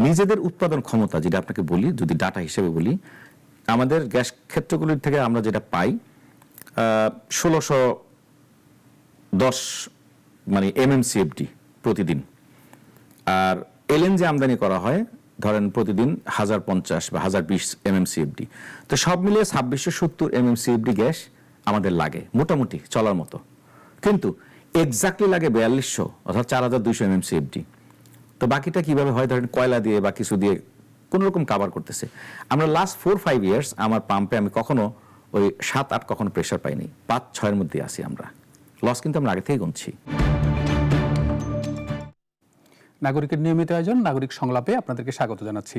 নিজেদের উৎপাদন ক্ষমতা যেটা আপনাকে বলি, যদি ডাটা হিসেবে বলি, আমাদের গ্যাস ক্ষেত্রগুলির থেকে আমরা যেটা পাই 1610 মানে এমএমসিএফডি প্রতিদিন। আর এলএনজি আমদানি করা হয় ধরেন প্রতিদিন 1050 বা 1020 এমএমসিএফডি। তো সব মিলিয়ে 2670 এমএমসিএফডি গ্যাস আমাদের লাগে মোটামুটি চলার মতো, কিন্তু এক্স্যাক্টলি লাগে 4200 অর্থাৎ 4200 এমএমসিএফডি। তো বাকিটা কিভাবে হয়, ধরেন কয়লা দিয়ে বা কিছু দিয়ে কোন রকম কাভার করতেছে। আমরা লাস্ট 4-5 ইয়ার্স আমার পাম্পে আমি কখনো ওই 7-8 কখনো প্রেশার পাইনি, 5-6 মধ্যে আসি আমরা। লস কিন্তু আমরা আগে থেকে গুনছি। নাগরিকের নিয়মিত আয়োজন নাগরিক সংলাপে আপনাদেরকে স্বাগত জানাচ্ছি।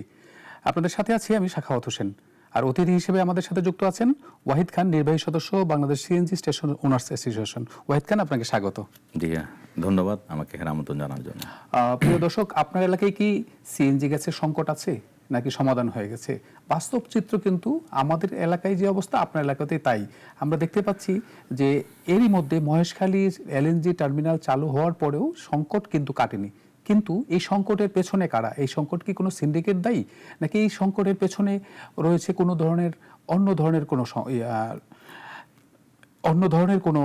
আপনাদের সাথে আছি আমি সাখাওয়াত হোসেন, আর অতিথি হিসেবে আমাদের সাথে যুক্ত আছেন ওয়াহিদ খান, নির্বাহী সদস্য, Bangladesh CNG station owners association. Wahid Khan, আপনাকে স্বাগত। জি ধন্যবাদ আমাকে এখানে আমন্ত্রণ জানার জন্য। প্রিয় দর্শক, আপনার এলাকায় কি সিএনজি গ্যাসের সংকট আছে নাকি সমাধান হয়ে গেছে? বাস্তব চিত্র কিন্তু আমাদের এলাকায় যে অবস্থা আপনার এলাকাতে তাই। আমরা দেখতে পাচ্ছি যে এরই মধ্যে মহেশখালীর এলএনজি টার্মিনাল চালু হওয়ার পরেও সংকট কিন্তু কাটেনি। কিন্তু এই সংকটের পেছনে কারা? এই সংকট কি কোনো সিন্ডিকেট দায়ী, নাকি এই সংকটের পেছনে রয়েছে কোনো ধরনের অন্য ধরনের কোনো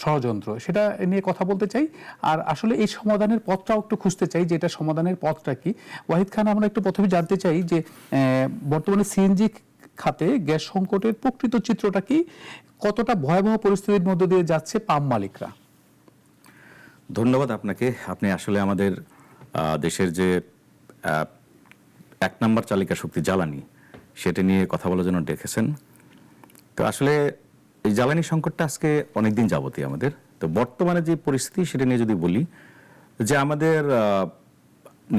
ষড়যন্ত্র? সেটা নিয়ে কথা বলতে চাই। আর আসলে এই সমাধানের পথটাও একটু খুঁজতে চাই, যে এটা সমাধানের পথটা কি। ওয়াহিদ খান, আমরা একটু প্রথমে জানতে চাই যে বর্তমানে সিএনজি খাতে গ্যাস সংকটের প্রকৃত চিত্রটা কি, কতটা ভয়াবহ পরিস্থিতির মধ্য দিয়ে যাচ্ছে পাম্প মালিকরা? ধন্যবাদ আপনাকে। আপনি আসলে আমাদের দেশের যে 1 নম্বর চালিকা শক্তি জ্বালানি, সেটা নিয়ে কথা বলার জন্য ডেকেছেন। তো আসলে এই জ্বালানি সংকটটা আজকে অনেকদিন যাবতীয় আমাদের। তো বর্তমানে যে পরিস্থিতি সেটা নিয়ে যদি বলি, যে আমাদের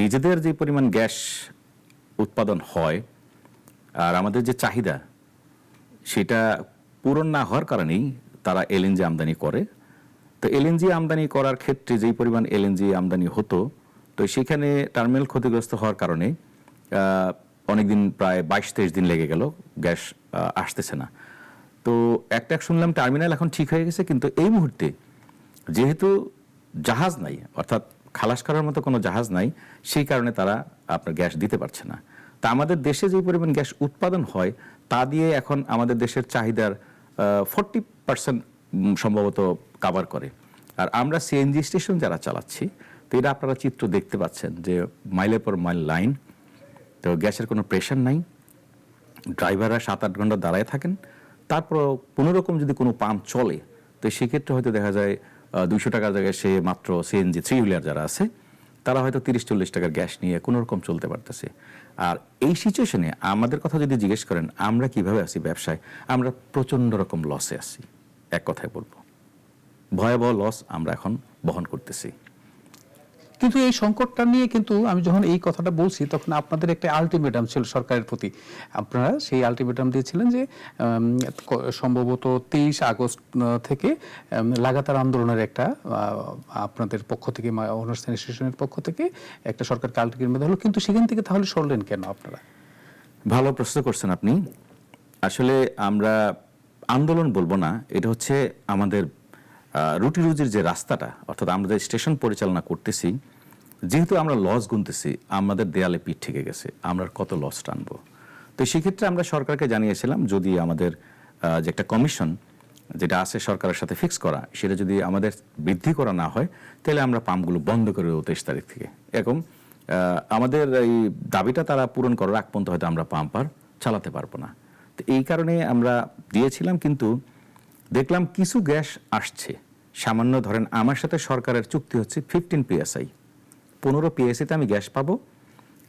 নিজেদের যে পরিমাণ গ্যাস উৎপাদন হয় আর আমাদের যে চাহিদা সেটা পূরণ না হওয়ার কারণেই তারা এলএনজি আমদানি করে। তো এলএনজি আমদানি করার ক্ষেত্রে যেই পরিমাণ এলএনজি আমদানি হতো, তো সেখানে টার্মিনাল ক্ষতিগ্রস্ত হওয়ার কারণে অনেকদিন প্রায় 22-23 দিন লেগে গেল, গ্যাস আসতেছে না। তো একটা শুনলাম টার্মিনাল এখন ঠিক হয়ে গেছে, কিন্তু এই মুহূর্তে যেহেতু জাহাজ নাই, অর্থাৎ খালাস করার মতো কোনো জাহাজ নাই, সেই কারণে তারা আপনার গ্যাস দিতে পারছে না। তা আমাদের দেশে যে পরিমাণ গ্যাস উৎপাদন হয় তা দিয়ে এখন আমাদের দেশের চাহিদার 40% সম্ভবত কাভার করে। আর আমরা সিএনজি স্টেশন যারা চালাচ্ছি, তো এটা আপনারা চিত্র দেখতে পাচ্ছেন যে মাইলের পর মাইল লাইন, তো গ্যাসের কোনো প্রেশার নাই, ড্রাইভাররা 7-8 ঘন্টা দাঁড়ায় থাকেন, তারপর কোনো রকম যদি কোনো পাম্প চলে, তো সেক্ষেত্রে হয়তো দেখা যায় 200 টাকার জায়গায় সে মাত্র সিএনজি 3 হুইলার যারা আছে তারা হয়তো 30-40 টাকার গ্যাস নিয়ে কোনো রকম চলতে পারতেছে। আর এই সিচুয়েশনে আমাদের কথা যদি জিজ্ঞেস করেন আমরা কিভাবে আছি ব্যবসায়, আমরা প্রচণ্ড রকম লসে আছি। এক কথায় বলবো, ভয়াবহ লস আমরা এখন বহন করতেছি। কিন্তু এই সংকটটা নিয়ে কিন্তু আমি যখন এই কথাটা বলছি, তখন আপনাদের একটা আলটিমেটাম ছিল সরকারের প্রতি। আপনারা সেই আলটিমেটাম দিয়েছিলেন যে সম্ভবত 23 আগস্ট থেকে লাগাতার আন্দোলনের একটা আপনাদের পক্ষ থেকে, ওনার্স অ্যাসোসিয়েশনের পক্ষ থেকে একটা সরকারকে আলটিমেটাম দেওয়া হলো। কিন্তু সেখান থেকে তাহলে সরলেন কেন আপনারা? ভালো প্রশ্ন করছেন আপনি। আসলে আমরা আন্দোলন বলবো না, এটা হচ্ছে আমাদের রুটি রুজির যে রাস্তাটা, অর্থাৎ আমরা যে স্টেশন পরিচালনা করতেছি, যেহেতু আমরা লস গুনতেছি, আমাদের দেয়ালে পিঠ ঠেকে গেছে, আমরা কত লস টানবো। তো সেক্ষেত্রে আমরা সরকারকে জানিয়েছিলাম যদি আমাদের যে একটা কমিশন যেটা আছে সরকারের সাথে ফিক্স করা, সেটা যদি আমাদের বৃদ্ধি করা না হয়, তাহলে আমরা পাম্পগুলো বন্ধ করে দেবো 23 তারিখ থেকে। এরকম আমাদের এই দাবিটা তারা পূরণ করার আগ পর্যন্ত হয়তো আমরা পাম্প আর চালাতে পারবো না। তো এই কারণে আমরা দিয়েছিলাম, কিন্তু দেখলাম কিছু গ্যাস আসছে সামান্য। ধরেন আমার সাথে সরকারের চুক্তি হচ্ছে 15 PSI, 15 PSIতে আমি গ্যাস পাবো।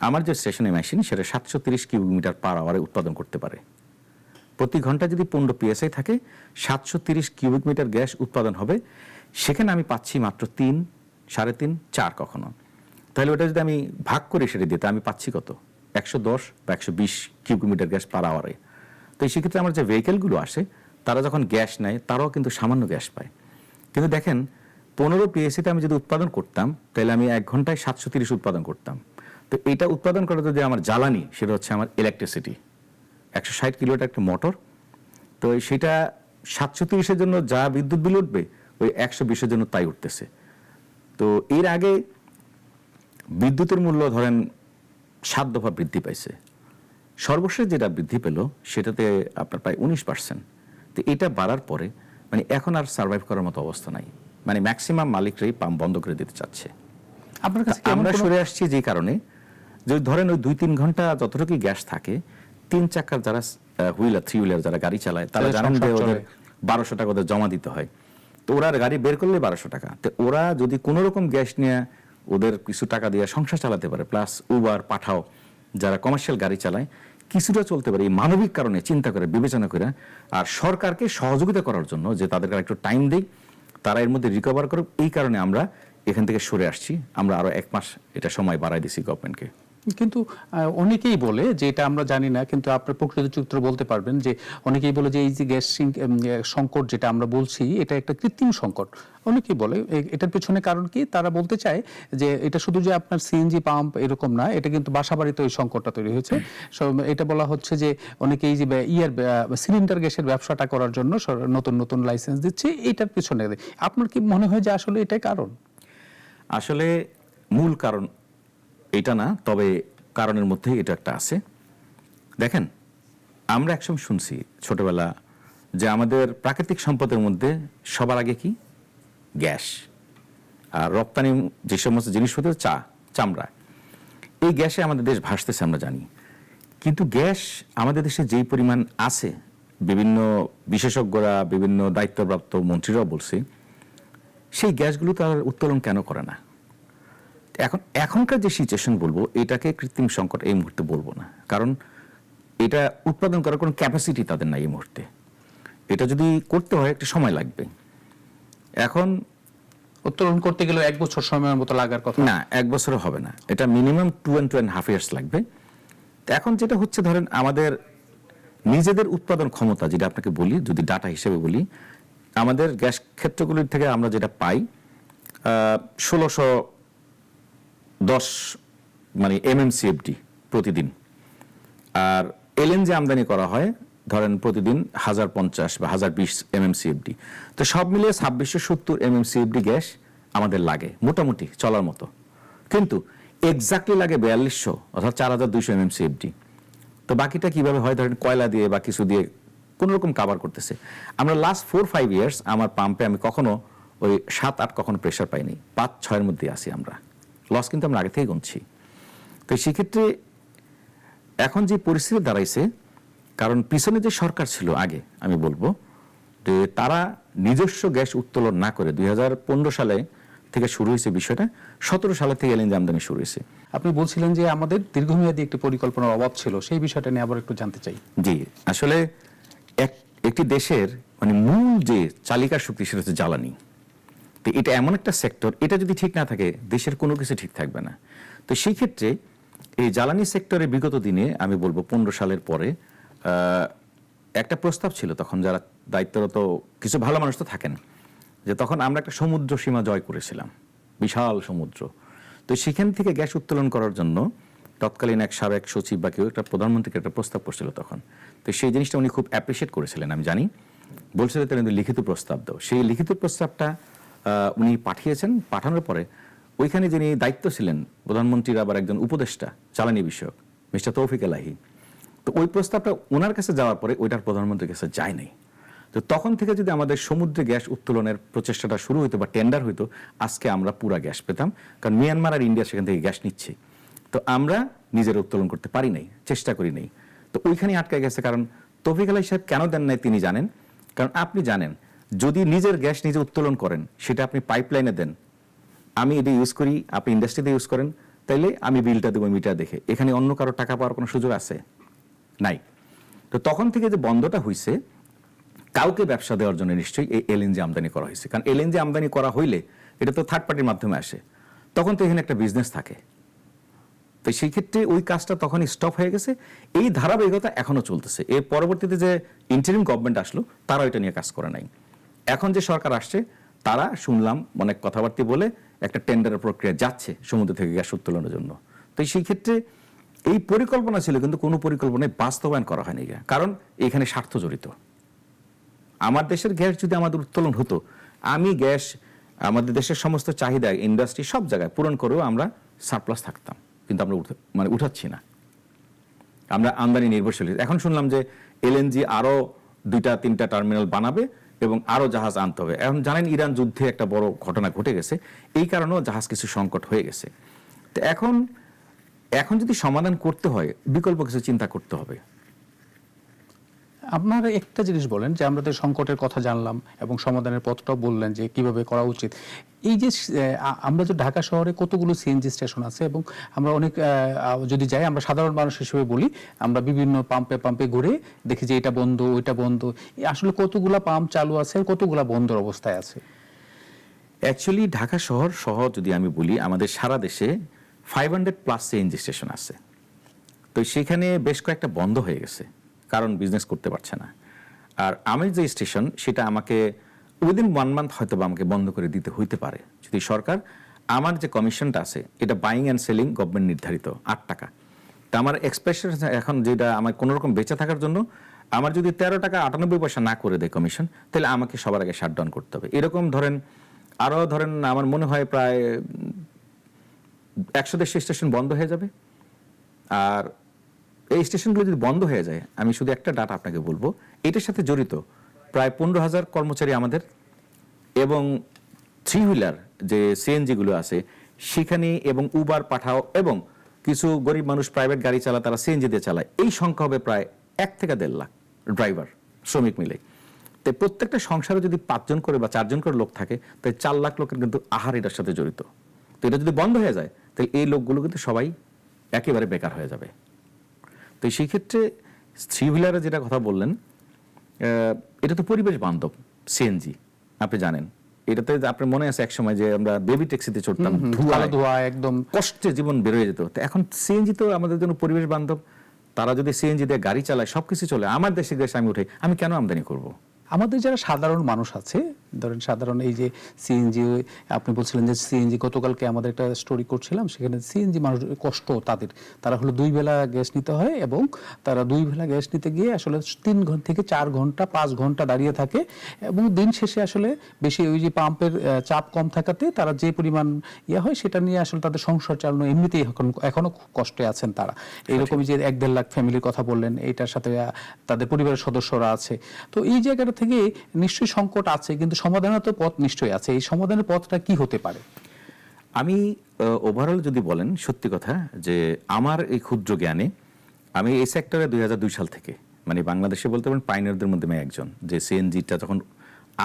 আমার যে স্টেশনে মেশিন সেটা 730 কিউবিক মিটার পার আওয়ারে উৎপাদন করতে পারে। প্রতি ঘন্টা যদি 15 PSI থাকে, 730 কিউবিক মিটার গ্যাস উৎপাদন হবে। সেখানে আমি পাচ্ছি মাত্র 3, 3.5, 4 কখনো। তাহলে ওটা যদি আমি ভাগ করে সেটা দিতে, আমি পাচ্ছি কত? 110 বা 120 কিউবিক মিটার গ্যাস পার আওয়ারে। তো সেক্ষেত্রে আমার যে ভেহিকেলগুলো আসে তারা যখন গ্যাস নেয় তারাও কিন্তু সামান্য গ্যাস পায়। কিন্তু দেখেন 15 PSIতে আমি যদি উৎপাদন করতাম, তাহলে আমি 1 ঘন্টায় 730 উৎপাদন করতাম। তো এটা উৎপাদন করা যদি আমার জ্বালানি, সেটা হচ্ছে আমার ইলেকট্রিসিটি, 160 কিলোওয়াট একটা মোটর। তো সেটা 730-এর জন্য যা বিদ্যুৎ বিল উঠবে, ওই 120-এর জন্য তাই উঠতেছে। তো এর আগে বিদ্যুতের মূল্য ধরেন 7 দফা বৃদ্ধি পাইছে। সর্বশেষ যেটা বৃদ্ধি পেল সেটাতে আপনার প্রায় 19%। তো এটা বাড়ার পরে মানে এখন আর সার্ভাইভ করার মতো অবস্থা নাই, মানে ম্যাক্সিমাম মালিকরাই পাম্প বন্ধ করে দিতে চাচ্ছে। আপনার কাছে কি এমন আমরা কোনো- সরে আসছি যে কারণে যে ধরেন ওই 2-3 ঘন্টা যতটুকু গ্যাস থাকে, 3 চাকার যারা হুইলার 3 হুইলার যারা গাড়ি চালায় তারা তাদের জানেন যে সংসার ওদের চলে। 1200 টাকা ওদের জমা দিতে হয়। তো ওরা গাড়ি বের করলে 1200 টাকা, তো ওরা যদি কোনো রকম গ্যাস নিয়ে ওদের কিছু টাকা দিয়ে সংসার চালাতে পারে, প্লাস উবার পাঠাও যারা কমার্শিয়াল গাড়ি চালায় কিছুটা চলতে পারে, এই মানবিক কারণে চিন্তা করে বিবেচনা করে আর সরকারকে সহযোগিতা করার জন্য যে তাদেরকে একটু টাইম দেই, তারা এর মধ্যে রিকভার করুক, এই কারণে আমরা এখান থেকে সরে আসছি। আমরা আরো 1 মাস এটা সময় বাড়াই দিছি গভর্নমেন্টকে। কিন্তু অনেকেই বলে যে এটা আমরা জানি না, কিন্তু আপনার প্রকৃত চিত্র বলতে পারবেন যে অনেকেই বলে যে এই যে গ্যাস সংকট যেটা আমরা বলছি এটা একটা কৃত্রিম সংকট। অনেকেই বলে এটার পেছনে কারণ কি, তারা বলতে চায় যে এটা শুধু যে আপনার সিএনজি পাম্প এরকম না, এটা কিন্তু বাসাবাড়িতে ওই সংকটটা তৈরি হয়েছে। এটা বলা হচ্ছে যে অনেকেই যে সিলিন্ডার গ্যাসের ব্যবসাটা করার জন্য নতুন নতুন লাইসেন্স দিচ্ছে, এটার পেছনে আপনার কি মনে হয় যে আসলে এটাই কারণ? আসলে মূল কারণ এটা না, তবে কারণের মধ্যে এটা একটা আছে। দেখেন, আমরা একসময় শুনছি ছোটবেলা যে আমাদের প্রাকৃতিক সম্পদের মধ্যে সবার আগে কি গ্যাস, আর রপ্তানি যে সমস্ত জিনিসপত্র চামড়া, এই গ্যাসে আমাদের দেশ ভাসতেছে আমরা জানি। কিন্তু গ্যাস আমাদের দেশে যেই পরিমাণ আছে, বিভিন্ন বিশেষজ্ঞরা বিভিন্ন দায়িত্বপ্রাপ্ত মন্ত্রীরাও বলছে, সেই গ্যাসগুলো তার উত্তোলন কেন করে না? এখনকার যে সিচুয়েশন বলবো এটাকে কৃত্রিম সংকট এই মুহূর্তে বলবো না, কারণ এটা উৎপাদন করার কোনো ক্যাপাসিটি তাদের নাই এই মুহূর্তে। এটা যদি করতে হয় একটা সময় লাগবে। এখন উত্তোলন করতে গেলে 1 বছর সময়ের মতো লাগার কথা। না, 1 বছরও হবে না, এটা মিনিমাম 2.5 ইয়ার্স লাগবে। তো এখন যেটা হচ্ছে, ধরেন আমাদের নিজেদের উৎপাদন ক্ষমতা যেটা আপনাকে বলি, যদি ডাটা হিসেবে বলি, আমাদের গ্যাস ক্ষেত্রগুলির থেকে আমরা যেটা পাই 1610 মানে MMCFD প্রতিদিন, আর এলএনজি আমদানি করা হয় ধরেন প্রতিদিন 1050 বা 1020 MMCFD। তো সব মিলিয়ে 2670 MMCFD গ্যাস আমাদের লাগে মোটামুটি চলার মতো, কিন্তু এক্স্যাক্টলি লাগে 4200 অর্থাৎ 4200 MMCFD। তো বাকিটা কিভাবে হয়, ধরেন কয়লা দিয়ে বা কিছু দিয়ে কোন রকম কাভার করতেছে। আমরা লাস্ট 4-5 ইয়ার্স আমার পাম্পে আমি কখনো ওই 7-8 কখনো প্রেশার পাইনি, 5-6 মধ্যে আসি আমরা। লস কিন্তু আমরা আগে থেকে গুনছি। তো সেক্ষেত্রে এখন যে পরিস্থিতি দাঁড়াইছে, কারণ পিছনে যে সরকার ছিল আগে, আমি বলবো যে তারা নিজস্ব গ্যাস উত্তোলন না করে 2015 সালে থেকে শুরু হয়েছে বিষয়টা, 17 সালে থেকে এলএনজি আমদানি শুরু হয়েছে। আপনি বলছিলেন যে আমাদের দীর্ঘমেয়াদী একটি পরিকল্পনার অভাব ছিল, সেই বিষয়টা নিয়ে আবার একটু জানতে চাই। জি, আসলে একটি দেশের মানে মূল যে চালিকা শক্তি সেটা হচ্ছে জ্বালানি। তো এটা এমন একটা সেক্টর, এটা যদি ঠিক না থাকে দেশের কোনো কিছু ঠিক থাকবে না। তো সেই ক্ষেত্রে এই জ্বালানি সেক্টরে বিগত দিনে আমি বলবো 15 সালের পরে একটা প্রস্তাব ছিল, তখন যারা দায়িত্বরত কিছু ভালো মানুষ তো থাকেন, যে তখন আমরা একটা সমুদ্র সীমা জয় করেছিলাম, বিশাল সমুদ্র। তো সেখান থেকে গ্যাস উত্তোলন করার জন্য তৎকালীন এক সাবেক সচিব বা কেউ একটা প্রধানমন্ত্রীকে একটা প্রস্তাব করছিল তখন। তো সেই জিনিসটা উনি খুব অ্যাপ্রিসিয়েট করেছিলেন, আমি জানি। বলছিলেন তারা লিখিত প্রস্তাব দাও, সেই লিখিত প্রস্তাবটা উনি পাঠিয়েছেন। পাঠানোর পরে ওইখানে যিনি দায়িত্ব ছিলেন প্রধানমন্ত্রীর আবার একজন উপদেষ্টা জ্বালানি বিষয়ক, মিস্টার তৌফিক এলাহি, তো ওই প্রস্তাবটা ওনার কাছে যাওয়ার পরে ওইটার প্রধানমন্ত্রীর কাছে যায় নাই। তো তখন থেকে যদি আমাদের সমুদ্রে গ্যাস উত্তোলনের প্রচেষ্টাটা শুরু হইতো বা টেন্ডার হইতো, আজকে আমরা পুরা গ্যাস পেতাম, কারণ মিয়ানমার আর ইন্ডিয়া সেখান থেকে গ্যাস নিচ্ছে। তো আমরা নিজেরা উত্তোলন করতে পারি নাই, চেষ্টা করি নাই। তো ওইখানে আটকে গেছে। কারণ তৌফিক আলাহি সাহেব কেন দেন নাই তিনি জানেন, কারণ আপনি জানেন যদি নিজের গ্যাস নিজে উত্তোলন করেন, সেটা আপনি পাইপলাইনে দেন, আমি এটা ইউজ করি, আপনি ইন্ডাস্ট্রিতে ইউজ করেন, তাইলে আমি বিলটা দেবো মিটার দেখে। এখানে অন্য কারো টাকা পাওয়ার কোনো সুযোগ আছে? নাই। তো তখন থেকে যে বন্ধটা হয়েছে, কাউকে ব্যবসা দেওয়ার জন্য নিশ্চয়ই এই এলএনজি আমদানি করা হয়েছে। কারণ এলএনজি আমদানি করা হইলে এটা তো থার্ড পার্টির মাধ্যমে আসে, তখন তো এখানে একটা বিজনেস থাকে। তো সেই ক্ষেত্রে ওই কাজটা তখনই স্টপ হয়ে গেছে। এই ধারাবাহিকতা এখনো চলতেছে। এর পরবর্তীতে যে ইন্টারিম গভর্নমেন্ট আসলো, তারা এটা নিয়ে কাজ করে নাই। এখন যে সরকার আসছে, তারা শুনলাম অনেক কথাবার্তা বলে একটা টেন্ডারের প্রক্রিয়া যাচ্ছে সমুদ্র থেকে গ্যাস উত্তোলনের জন্য। তো সেই ক্ষেত্রে এই পরিকল্পনা ছিল, কিন্তু কোনো পরিকল্পনায় বাস্তবায়ন করা হয়নি, কারণ এখানে স্বার্থ জড়িত। আমার দেশের গ্যাস যদি আমাদের উত্তোলন হতো, আমি গ্যাস আমাদের দেশের সমস্ত চাহিদা ইন্ডাস্ট্রি সব জায়গায় পূরণ করেও আমরা সারপ্লাস থাকতাম, কিন্তু আমরা উঠাচ্ছি না, আমরা আমদানি নির্ভরশীল। এখন শুনলাম যে এলএনজি আরো 2-3টা টার্মিনাল বানাবে এবং আরো জাহাজ আনতে হবে। এখন জানেন ইরান যুদ্ধে একটা বড় ঘটনা ঘটে গেছে, এই কারণেও জাহাজ কিছু সংকট হয়ে গেছে। তো এখন যদি সমাধান করতে হয় বিকল্প কিছু চিন্তা করতে হবে। আপনারা একটা জিনিস বলেন যে আমরা তো সংকটের কথা জানলাম এবং সমাধানের পথটাও বললেন যে কিভাবে করা উচিত। এই যে আমরা যে ঢাকা শহরে কতগুলো সিএনজি স্টেশন আছে এবং আমরা অনেক যদি যাই, আমরা সাধারণ মানুষ হিসেবে বলি, আমরা বিভিন্ন পাম্পে ঘুরে দেখি যে এটা বন্ধ ওইটা বন্ধ। আসলে কতগুলা পাম্প চালু আছে আর কতগুলা বন্ধর অবস্থায় আছে? অ্যাকচুয়ালি ঢাকা শহর সহ যদি আমি বলি, আমাদের সারা দেশে 500+ সিএনজি স্টেশন আছে। তো সেখানে বেশ কয়েকটা বন্ধ হয়ে গেছে, কারণ বিজনেস করতে পারছে না। আর আমি যে স্টেশন, সেটা আমাকে উইদিন 1 মান্থ হয়তো বা আমাকে বন্ধ করে দিতে হইতে পারে, যদি সরকার, আমার যে কমিশনটা আছে এটা বাইং অ্যান্ড সেলিং গভর্নমেন্ট নির্ধারিত 8 টাকা। তা আমার এক্সপ্রেশন এখন যেটা আমার কোনো রকম বেঁচে থাকার জন্য আমার যদি 13 টাকা 98 পয়সা না করে দেয় কমিশন, তাহলে আমাকে সবার আগে শাটডাউন করতে হবে। এরকম ধরেন আমার মনে হয় প্রায় 100 স্টেশন বন্ধ হয়ে যাবে। আর এই স্টেশনগুলো যদি বন্ধ হয়ে যায়, আমি শুধু একটা ডাটা আপনাকে বলবো, এটার সাথে জড়িত প্রায় 15,000 কর্মচারী আমাদের, এবং 3 হুইলার যে সিএনজিগুলো আছে সেখানে, এবং উবার পাঠাও, এবং কিছু গরিব মানুষ প্রাইভেট গাড়ি চালায়, তারা সিএনজি দিয়ে চালায়। এই সংখ্যা হবে প্রায় 1 থেকে 1.5 লাখ ড্রাইভার, শ্রমিক মিলে। তো প্রত্যেকটা সংসারে যদি 5 জন করে বা 4 জন করে লোক থাকে, তাই 4 লাখ লোকের কিন্তু আহার এটার সাথে জড়িত। তো এটা যদি বন্ধ হয়ে যায়, তাহলে এই লোকগুলো কিন্তু সবাই একেবারে বেকার হয়ে যাবে। তো সেই ক্ষেত্রে 3 হুইলারে যেটা কথা বললেন, এটা তো পরিবেশ বান্ধব সিএনজি, আপনি জানেন। এটাতে আপনার মনে আছে এক সময় যে আমরা বেবি ট্যাক্সিতে চড়তাম, ধোঁয়া একদম কষ্টে জীবন বের হয়ে যেত। তো এখন সিএনজি তো আমাদের জন্য পরিবেশ বান্ধব। তারা যদি সিএনজি দিয়ে গাড়ি চালায়, সবকিছু চলে, আমার দেশে আমি উঠাই, আমি কেন আমদানি করব? আমাদের যারা সাধারণ মানুষ আছে, ধরেন সাধারণ এই যে সিএনজি, আপনি বলছিলেন যে সিএনজি, গতকালকে আমাদের একটা স্টোরি করছিলাম, সেখানে সিএনজি মানুষ কষ্ট তারা হলো 2 বেলা গ্যাস নিতে হয় এবং তারা 2 বেলা গ্যাস নিতে গিয়ে আসলে 3 ঘন্টা থেকে 4 ঘন্টা 5 ঘন্টা দাঁড়িয়ে থাকে এবং দিন শেষে আসলে বেশি ওই যে পাম্পের চাপ কম থাকাতে তারা যে পরিমাণ হয় সেটা নিয়ে আসলে তাদের সংসার চালানো এমনিতেই এখনো খুব কষ্টে আছেন তারা। এইরকমই যে 1-1.5 লাখ ফ্যামিলির কথা বললেন, এইটার সাথে তাদের পরিবারের সদস্যরা আছে। তো এই জায়গাটা থেকে নিশ্চয়ই সংকট আছে, কিন্তু সমাধানের তো পথ নিশ্চয়ই আছে। এই সমাধানের পথটা কি হতে পারে? আমি ওভারঅল যদি বলেন, সত্যি কথা যে আমার এই ক্ষুদ্র জ্ঞানে, আমি এই সেক্টরে 2002 সাল থেকে, মানে বাংলাদেশে বলতে পারেন পাইনিয়ারদের মধ্যে আমি একজন, যে সিএনজিটা যখন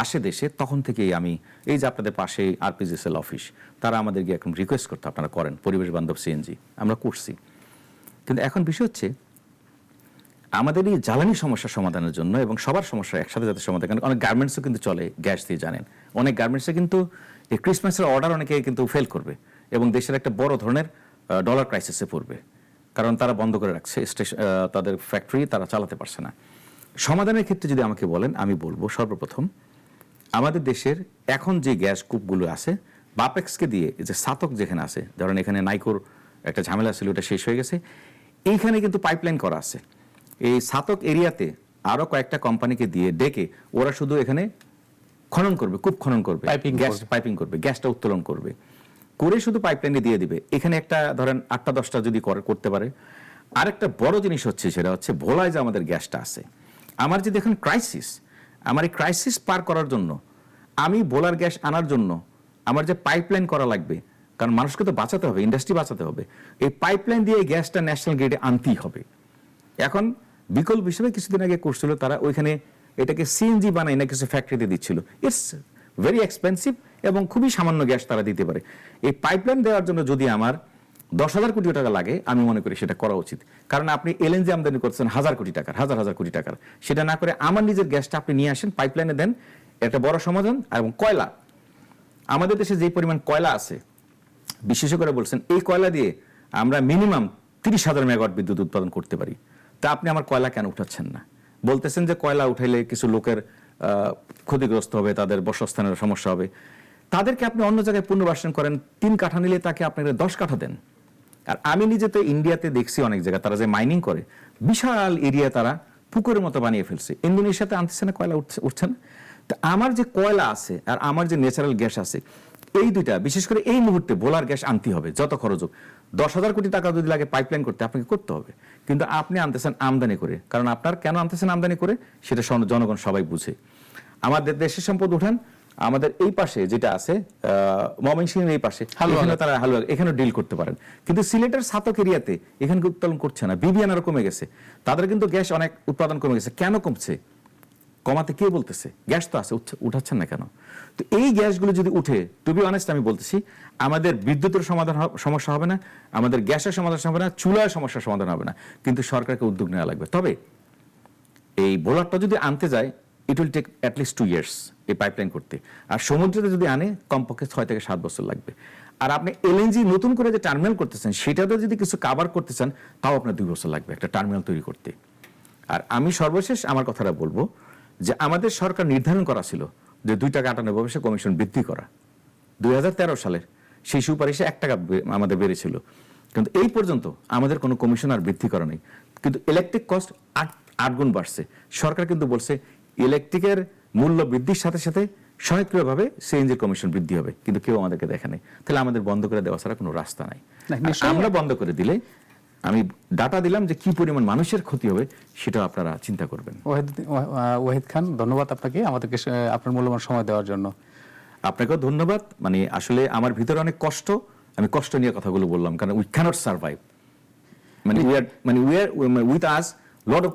আসে দেশে তখন থেকেই আমি, এই যে আপনাদের পাশে আরপিজিএসএল অফিস, তারা আমাদেরকে এখন রিকোয়েস্ট করতে, আপনারা করেন পরিবেশ বান্ধব সিএনজি, আমরা করছি। কিন্তু এখন বিষয় হচ্ছে আমাদের এই জ্বালানি সমস্যার সমাধানের জন্য এবং সবার সমস্যা একসাথে যাতে সমাধান, কারণ অনেক গার্মেন্টসও কিন্তু চলে গ্যাস দিয়ে, জানেন। অনেক গার্মেন্টসে কিন্তু এই ক্রিসমাসের অর্ডার অনেকে কিন্তু ফেল করবে এবং দেশের একটা বড় ধরনের ডলার ক্রাইসিসে পড়বে, কারণ তারা বন্ধ করে রাখছে তাদের ফ্যাক্টরি, তারা চালাতে পারছে না। সমাধানের ক্ষেত্রে যদি আমাকে বলেন, আমি বলবো সর্বপ্রথম আমাদের দেশের এখন যে গ্যাস কূপগুলো আছে, বাপেক্সকে দিয়ে, যে সাতক যেখানে আছে, ধরেন এখানে নাইকোর একটা ঝামেলা ছিল, ওটা শেষ হয়ে গেছে, এইখানে কিন্তু পাইপলাইন করা আছে। এই সাতক এরিয়াতে আরো কয়েকটা কোম্পানিকে দিয়ে ডেকে ওরা শুধু এখানে খনন করবে, কূপ খনন করবে, পাইপিং করবে, গ্যাসটা উত্তোলন করবে, করে শুধু পাইপলাইনে দিয়ে দিবে। এখানে একটা ধরেন 8টা-10টা যদি করতে পারে। আরেকটা বড় জিনিস হচ্ছে, সেটা হচ্ছে ভোলায় যে আমাদের গ্যাসটা আছে, আমার যে দেখুন ক্রাইসিস, আমার এই ক্রাইসিস পার করার জন্য আমি ভোলার গ্যাস আনার জন্য আমার যে পাইপলাইন করা লাগবে, কারণ মানুষকে তো বাঁচাতে হবে, ইন্ডাস্ট্রি বাঁচাতে হবে, এই পাইপলাইন দিয়ে এই গ্যাসটা ন্যাশনাল গ্রিডে আনতেই হবে। এখন বিকল্প হিসেবে কিছুদিন আগে করছিল তারা, ওইখানে এটাকে সিএনজি বানাই না কিছু ফ্যাক্টরিতে দিচ্ছিল। ইটস ভেরি এক্সপেন্সিভ এবং খুবই সামান্য গ্যাস তারা দিতে পারে। এই পাইপলাইন দেওয়ার জন্য যদি আমার 10,000 কোটি টাকা লাগে, আমি মনে করি সেটা করা উচিত। কারণ আপনি এলএনজি আমদানি করছেন 1,000 কোটি টাকার, হাজার কোটি টাকার, সেটা না করে আমার নিজের গ্যাসটা আপনি নিয়ে আসেন, পাইপলাইনে দেন, একটা বড় সমাধান। এবং কয়লা, আমাদের দেশে যে পরিমাণ কয়লা আছে, বিশেষ করে বলছেন এই কয়লা দিয়ে আমরা মিনিমাম 30,000 মেগাওয়াট বিদ্যুৎ উৎপাদন করতে পারি। তা আপনি আমার কয়লা কেন উঠাচ্ছেন না? বলতেছেন যে কয়লা উঠাইলে কিছু লোকের ক্ষতিগ্রস্ত হবে, তাদের বাসস্থানের সমস্যা হবে, তাদেরকে আপনি অন্য জায়গায় পুনর্বাসন করেন। 3 কাঠা নিলে তাকে আপনাকে 10 কাঠা দেন। আর আমি নিজে তো ইন্ডিয়াতে দেখছি অনেক জায়গায় তারা যে মাইনিং করে, বিশাল এরিয়া তারা পুকুরের মতো বানিয়ে ফেলছে। ইন্দোনেশিয়াতে আনতেছে না, কয়লা উঠছে না। তা আমার যে কয়লা আছে আর আমার যে ন্যাচারাল গ্যাস আছে, এই দুইটা বিশেষ করে এই মুহূর্তে ভোলার গ্যাস আনতে হবে, যত খরচ হোক। 10,000 কোটি টাকা যদি লাগে পাইপলাইন করতে, আপনাকে করতে হবে। কিন্তু আপনি আনতেছেন আমদানি করে। কারণ আপনার কেন আনতেছেন আমদানি করে সেটা জনগণ সবাই বুঝে। আমাদের দেশের সম্পদ উঠান, আমাদের এই পাশে যেটা আছে ময়মনসিংহের এই পাশে, এখানে তারা হালুয়া এখানে ডিল করতে পারেন। কিন্তু সিলেটের সাতক এরিয়াতে এখানে উৎপাদন করছে না, বিবিয়ান আরো কমে গেছে, তাদের কিন্তু গ্যাস অনেক উৎপাদন কমে গেছে। কেন কমছে? কমাতে কে বলতেছে? গ্যাস তো আছে, উঠাচ্ছেন না কেন? তো এই গ্যাসগুলো যদি উঠে, টু বি অনেস্ট আমি বলতেছি, আমাদের বিদ্যুতের সমস্যা হবে না, আমাদের গ্যাসের সমস্যা হবে না, চুলার সমস্যার সমাধান হবে না। কিন্তু সরকারকে উদ্যোগ নেওয়া লাগবে। তবে এই বোলারটা যদি আনতে যায়, it will take at least 2 years এই পাইপলাইন করতে। আর সমুদ্রে যদি আনে, কমপক্ষে 6 থেকে 7 বছর লাগবে। আর আপনি এলএনজি নতুন করে যে টার্মিনাল করতেছেন, সেটাতে যদি কিছু কাভার করতে চান, তাও আপনার 2 বছর লাগবে একটা টার্মিনাল তৈরি করতে। আর আমি সর্বশেষ আমার কথাটা বলবো যে আমাদের সরকার নির্ধারণ করা ছিল যে 2 টাকা 98 পয়সা কমিশন বৃদ্ধি করা 2013 সালের, সেই সুপারিশে 1 টাকা আমাদের বেড়েছিল। কিন্তু এই পর্যন্ত আমাদের কোনো কমিশন আর বৃদ্ধি করা নেই। কিন্তু ইলেকট্রিক কস্ট 8 গুণ বাড়ছে। সরকার কিন্তু বলছে ইলেকট্রিকের মূল্য বৃদ্ধির সাথে সাথে স্বয়ংক্রিয়ভাবে সিএনজি কমিশন বৃদ্ধি হবে, কিন্তু কেউ আমাদেরকে দেখে নাই। তাহলে আমাদের বন্ধ করে দেওয়া ছাড়া কোনো রাস্তা নাই। আমরা বন্ধ করে দিলে, আমি ডাটা দিলাম যে কি পরিমাণ মানুষের ক্ষতি হবে, সেটা আপনারা চিন্তা করবেন। ওয়াহিদ খান, ধন্যবাদ আপনাকে আমাদেরকে আপনার মূল্যবান সময় দেওয়ার জন্য। আপনাকেও ধন্যবাদ। মানে আসলে আমার ভিতরে অনেক কষ্ট, আমি কষ্ট নিয়ে কথাগুলো বললাম, কারণ we can't survive. With us lot of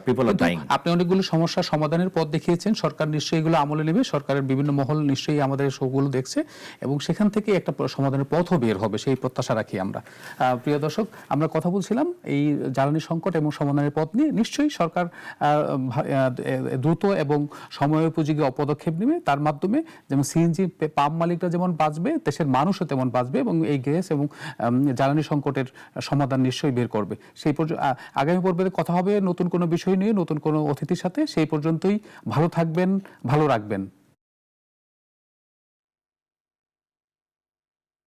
people are dying. আপনি অনেকগুলো সমস্যার সমাধানের পথ দেখিয়েছেন, সরকার নিশ্চয়ই এগুলো আমলে নেবে, সরকারের বিভিন্ন মহল নিশ্চয়ই আমাদের সবগুলো দেখছে এবং সেখান থেকে একটা সমাধানের পথও বের হবে, সেই প্রত্যাশা রাখি আমরা। প্রিয় দর্শক, আমরা কথা বলছিলাম এই জ্বালানি সংকট এবং সমাধানের পথ নিয়ে। নিশ্চয়ই সরকার দ্রুত এবং সময়োপযোগী পদক্ষেপ নেবে, তার মাধ্যমে যেমন সিএনজি পাম্প মালিকরা যেমন বাঁচবে, দেশের মানুষও তেমন বাঁচবে এবং এই গ্যাস এবং জ্বালানি সংকটের সমাধান নিশ্চয়ই বের করবে। সেই আগামী পর্বে কথা হবে নতুন কোনো বিষয় নিয়ে, নতুন কোনো অতিথির সাথে। সেই পর্যন্তই ভালো থাকবেন, ভালো রাখবেন।